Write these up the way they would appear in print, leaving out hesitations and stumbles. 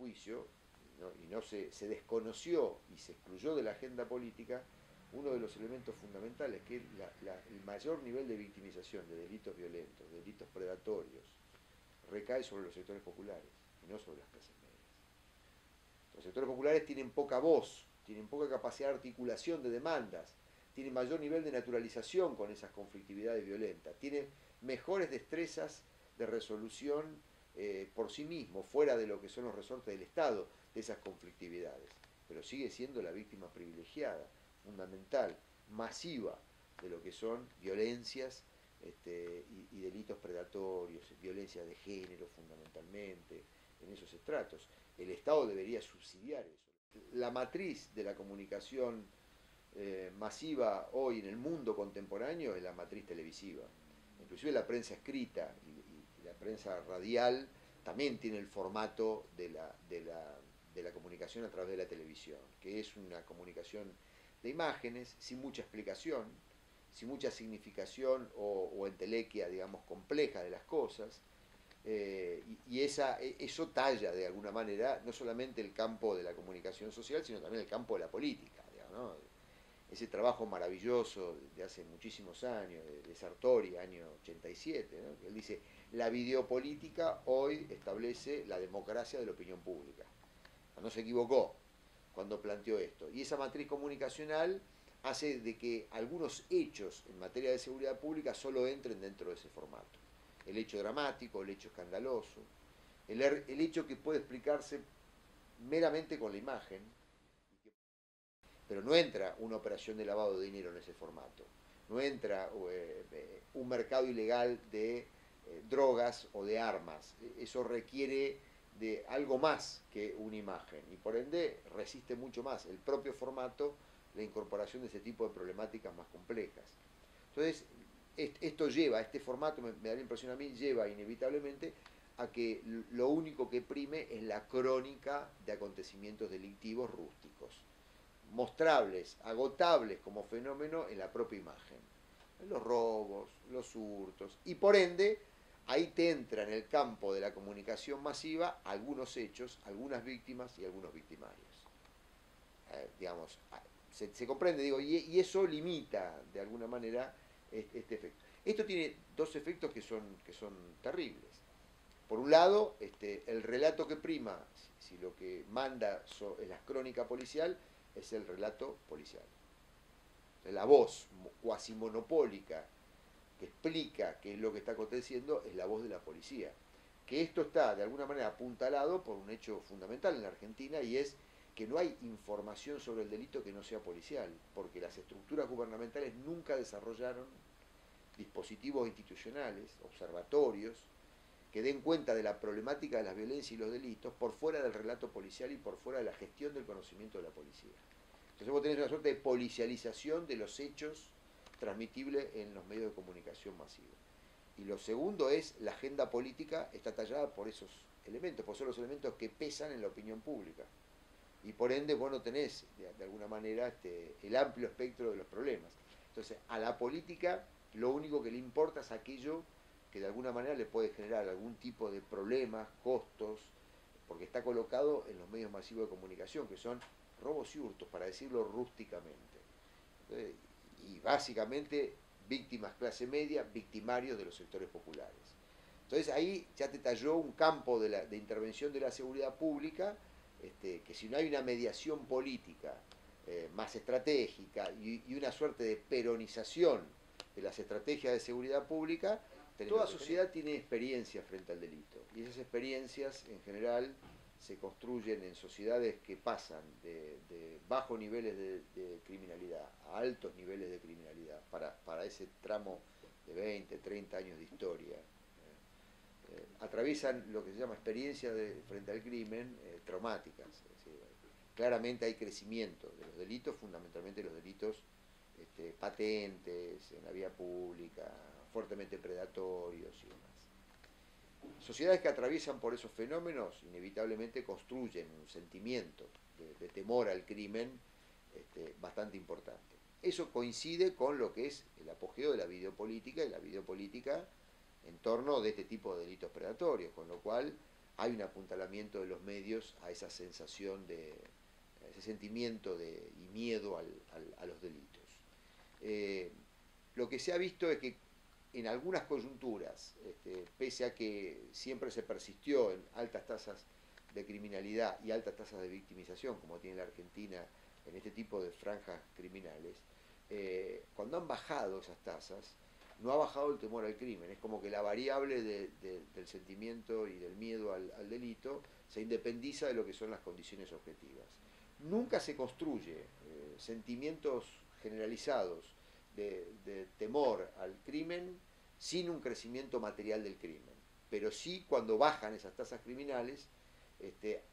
juicio, ¿no? Y no se desconoció y se excluyó de la agenda política uno de los elementos fundamentales, que es el mayor nivel de victimización de delitos violentos, de delitos predatorios, recae sobre los sectores populares y no sobre las clases medias. Los sectores populares tienen poca voz, tienen poca capacidad de articulación de demandas, tienen mayor nivel de naturalización con esas conflictividades violentas, tienen mejores destrezas de resolución por sí mismo, fuera de lo que son los resortes del Estado de esas conflictividades, pero sigue siendo la víctima privilegiada, fundamental, masiva de lo que son violencias y delitos predatorios, violencia de género fundamentalmente, en esos estratos. El Estado debería subsidiar eso. La matriz de la comunicación masiva hoy en el mundo contemporáneo es la matriz televisiva. Inclusive la prensa escrita y la prensa radial también tiene el formato de la comunicación a través de la televisión, que es una comunicación de imágenes, sin mucha explicación, sin mucha significación o entelequia, digamos, compleja de las cosas, y eso talla de alguna manera no solamente el campo de la comunicación social, sino también el campo de la política, digamos, ¿no? Ese trabajo maravilloso de hace muchísimos años, de Sartori, año 87, ¿no? Él dice, la videopolítica hoy establece la democracia de la opinión pública. No se equivocó cuando planteó esto. Y esa matriz comunicacional hace de que algunos hechos en materia de seguridad pública solo entren dentro de ese formato. El hecho dramático, el hecho escandaloso, el hecho que puede explicarse meramente con la imagen, pero no entra una operación de lavado de dinero en ese formato, no entra un mercado ilegal de drogas o de armas, eso requiere de algo más que una imagen y por ende resiste mucho más el propio formato la incorporación de ese tipo de problemáticas más complejas. Entonces, esto lleva, este formato, me da la impresión a mí, lleva inevitablemente a que lo único que prime es la crónica de acontecimientos delictivos rústicos, mostrables, agotables como fenómeno en la propia imagen. Los robos, los hurtos, y por ende, ahí te entra en el campo de la comunicación masiva algunos hechos, algunas víctimas y algunos victimarios. Digamos, se comprende, digo, y eso limita de alguna manera este efecto. Esto tiene dos efectos que son terribles. Por un lado, el relato que prima, si lo que manda es la crónica policial, es el relato policial. La voz cuasi monopólica que explica qué es lo que está aconteciendo es la voz de la policía. Que esto está de alguna manera apuntalado por un hecho fundamental en la Argentina y es que no hay información sobre el delito que no sea policial, porque las estructuras gubernamentales nunca desarrollaron dispositivos institucionales, observatorios, que den cuenta de la problemática de la violencia y los delitos por fuera del relato policial y por fuera de la gestión del conocimiento de la policía. Entonces vos tenés una suerte de policialización de los hechos transmitibles en los medios de comunicación masivos. Y lo segundo es, la agenda política está tallada por esos elementos, por son los elementos que pesan en la opinión pública. Y por ende vos no tenés, de alguna manera, el amplio espectro de los problemas. Entonces, a la política lo único que le importa es aquello que de alguna manera le puede generar algún tipo de problemas, costos, porque está colocado en los medios masivos de comunicación, que son robos y hurtos, para decirlo rústicamente. Y básicamente víctimas clase media, victimarios de los sectores populares. Entonces ahí ya te talló un campo de intervención de la seguridad pública, que si no hay una mediación política más estratégica y una suerte de peronización de las estrategias de seguridad pública, toda sociedad tiene experiencias frente al delito. Y esas experiencias en general se construyen en sociedades que pasan de bajos niveles de criminalidad a altos niveles de criminalidad para ese tramo de 20, 30 años de historia. Atraviesan lo que se llama experiencias frente al crimen traumáticas. Es decir, claramente hay crecimiento de los delitos, fundamentalmente los delitos patentes, en la vía pública, fuertemente predatorios y demás. Sociedades que atraviesan por esos fenómenos inevitablemente construyen un sentimiento de temor al crimen bastante importante. Eso coincide con lo que es el apogeo de la videopolítica y la videopolítica en torno de este tipo de delitos predatorios, con lo cual hay un apuntalamiento de los medios a esa sensación a ese sentimiento y miedo a los delitos. Lo que se ha visto es que en algunas coyunturas, pese a que siempre se persistió en altas tasas de criminalidad y altas tasas de victimización, como tiene la Argentina en este tipo de franjas criminales, cuando han bajado esas tasas, no ha bajado el temor al crimen. Es como que la variable del sentimiento y del miedo al delito se independiza de lo que son las condiciones objetivas. Nunca se construye sentimientos generalizados de temor al crimen sin un crecimiento material del crimen. Pero sí, cuando bajan esas tasas criminales,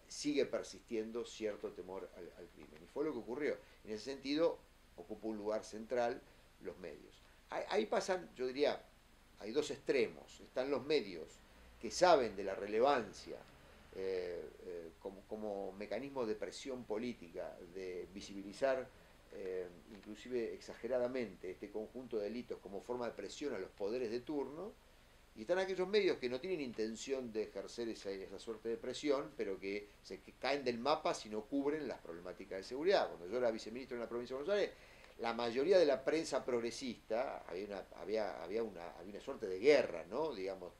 sigue persistiendo cierto temor al crimen. Y fue lo que ocurrió. En ese sentido, ocupa un lugar central los medios. Ahí pasan, yo diría, hay dos extremos. Están los medios que saben de la relevancia como mecanismo de presión política, de visibilizar inclusive exageradamente este conjunto de delitos como forma de presión a los poderes de turno, y están aquellos medios que no tienen intención de ejercer esa suerte de presión, pero que caen del mapa si no cubren las problemáticas de seguridad. Cuando yo era viceministro en la provincia de Buenos Aires, la mayoría de la prensa progresista, había una suerte de guerra, ¿no? Digamos,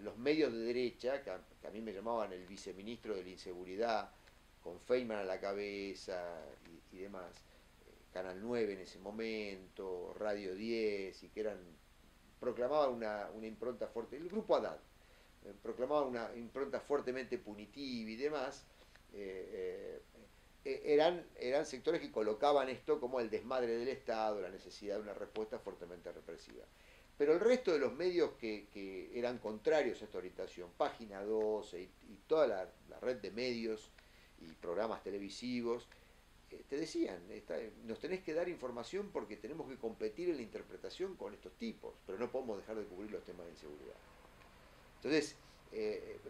los medios de derecha, que a mí me llamaban el viceministro de la inseguridad, con Feynman a la cabeza y demás, Canal 9 en ese momento, Radio 10, y que proclamaban una impronta fuerte, el grupo Haddad, proclamaba una impronta fuertemente punitiva y demás. Eran sectores que colocaban esto como el desmadre del Estado, la necesidad de una respuesta fuertemente represiva. Pero el resto de los medios que eran contrarios a esta orientación, Página 12 y toda la red de medios y programas televisivos, te decían, nos tenés que dar información porque tenemos que competir en la interpretación con estos tipos, pero no podemos dejar de cubrir los temas de inseguridad. Entonces,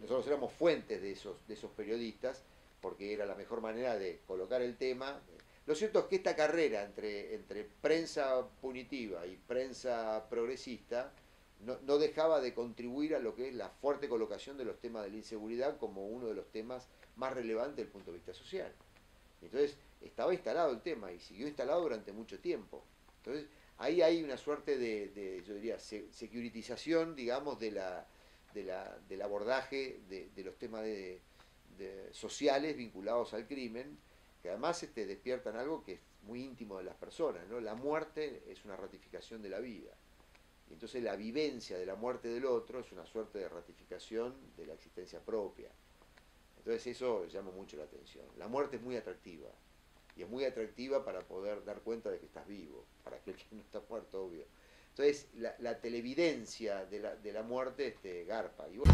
nosotros éramos fuentes de esos periodistas, porque era la mejor manera de colocar el tema. Lo cierto es que esta carrera entre prensa punitiva y prensa progresista no dejaba de contribuir a lo que es la fuerte colocación de los temas de la inseguridad como uno de los temas más relevantes desde el punto de vista social. Entonces, estaba instalado el tema y siguió instalado durante mucho tiempo. Entonces, ahí hay una suerte yo diría, securitización, digamos, del abordaje de los temas sociales vinculados al crimen, que además despiertan algo que es muy íntimo de las personas, ¿no? La muerte es una ratificación de la vida. Y entonces la vivencia de la muerte del otro es una suerte de ratificación de la existencia propia. Entonces eso llama mucho la atención. La muerte es muy atractiva. Y es muy atractiva para poder dar cuenta de que estás vivo, para aquel que no está muerto, obvio. Entonces la televidencia de la muerte garpa. Y bueno,